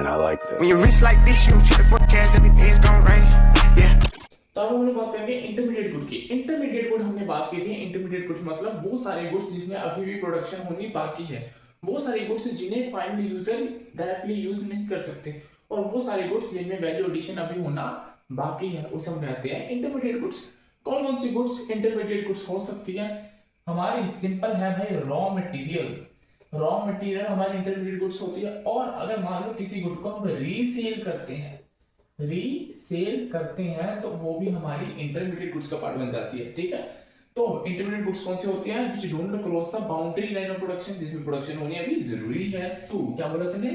and I like this. When you're rich like this, you don't check the forecast, everything's gonna rain. Yeah. तो अब हमने बात करेंगे intermediate good की। Intermediate good हमने बात की थी। इंटरमीडिएट गुड मतलब वो सारे गुड्स जिसमें अभी भी प्रोडक्शन होनी बाकी है, वो सारे गुड्स जिन्हें फाइनल यूजर डायरेक्टली यूज नहीं कर सकते, और वो सारे गुड्स जिनमें वैल्यू एडिशन अभी होना बाकी है, उसे हम कहते हैं इंटरमीडिएट गुड्स। कौन कौन सी गुड्स इंटरमीडिएट गुड्स हो सकती है? हमारी सिंपल है भाई, रॉ मटेरियल। रॉ मटेरियल हमारी इंटरमीडिएट गुड्स होती है। और अगर मान लो किसी गुड को हम रीसेल करते हैं तो वो भी हमारी इंटरमीडिएट गुड्स का पार्ट बन जाती है। ठीक है, तो इंटरमीडिएट गुड्स कौन से होती हैं? Which don't cross the boundary line of production, जिसमें प्रोडक्शन होनी अभी जरूरी है। टू, क्या बोला इसने?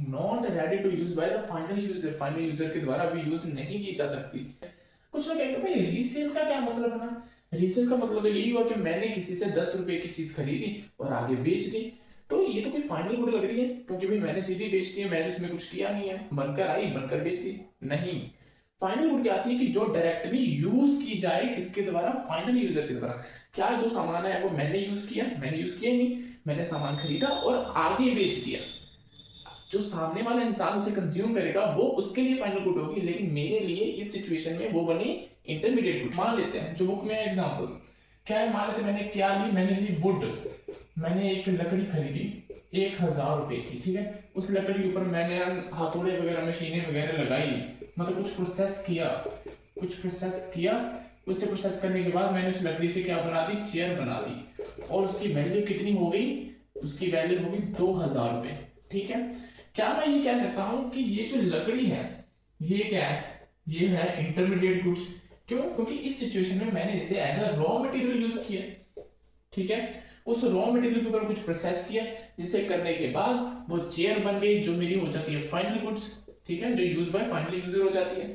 Not ready to use by the final user, final user के द्वारा अभी यूज नहीं की जा सकती। कुछ लोग कहेंगे भाई रीसेल का क्या मतलब है ना? रीसेल का मतलब यही हुआ कि मैंने किसी से 10 रुपए की चीज खरीदी और आगे बेच दी, तो ये तो कोई फाइनल गुड लग रही है, क्योंकि भाई मैंने सीधी बेच दी है, मैंने उसमें कुछ किया नहीं है, बनकर आई बनकर बेच दी। नहीं, फाइनल गुड क्या आती है कि जो डायरेक्टली यूज की जाए किसके द्वारा? फाइनल यूजर के द्वारा। क्या जो सामान है वो मैंने यूज किया ही नहीं, मैंने सामान खरीदा और आगे बेच दिया। जो सामने वाला इंसान उसे कंज्यूम करेगा वो उसके लिए फाइनल गुड होगी, लेकिन मेरे लिए इस सिचुएशन में वो बनी इंटरमीडिएट गुड। मान लेते हैं जो बुक में एग्जांपल क्या है, मान लेते मैंने क्या ली, मैंने ली वुड, मैंने एक लकड़ी खरीदी 1000 रुपए की। ठीक है, उस लकड़ी के ऊपर मैंने हाथोड़े वगैरह मशीनें वगैरह लगाई, मतलब कुछ प्रोसेस किया। उससे प्रोसेस करने के बाद मैंने उस लकड़ी से क्या बना दी? चेयर बना दी, और उसकी वैल्यू कितनी हो गई? उसकी वैल्यू हो गई 2000 रुपए। ठीक है, क्या मैं ये कह सकता हूं कि ये जो लकड़ी है ये क्या है? ये है इंटरमीडिएट गुड्स। क्यों? क्योंकि इस सिचुएशन में मैंने इसे as a raw material use किया। ठीक है, उस रॉ मटेरियल के ऊपर कुछ प्रोसेस किया, जिसे करने के बाद वो चेयर बन गई, जो मेरी हो जाती है फाइनल गुड्स। ठीक है, जो यूज बाय फाइनल यूजर हो जाती है।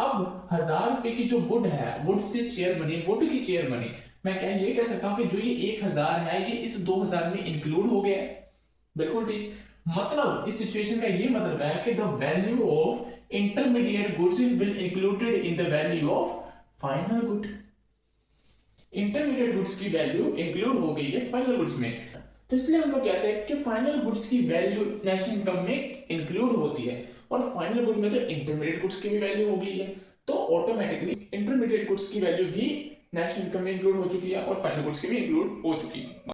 अब 1000 रुपए की जो वुड है, वुड से चेयर बनी, वुड की चेयर बनी, मैं क्या ये कह सकता हूं कि जो ये 1000 है ये इस 2000 में इंक्लूड हो गया है। बिल्कुल ठीक। मतलब इस सिचुएशन का ये मतलब है कि the value of intermediate goods will included in the value of final good. Intermediate goods की वैल्यू इंक्लूड हो गई है फाइनल गुड्स में, तो इसलिए हम लोग कहते हैं कि फाइनल गुड्स की वैल्यू नेशनल इनकम में इंक्लूड होती है, और फाइनल गुड में तो इंटरमीडिएट गुड्स की भी वैल्यू हो गई है, तो ऑटोमेटिकली इंटरमीडिएट गुड्स की वैल्यू भी नेशनल इनकम में इंक्लूड हो चुकी है और फाइनल गुड्स की भी इंक्लूड हो चुकी है।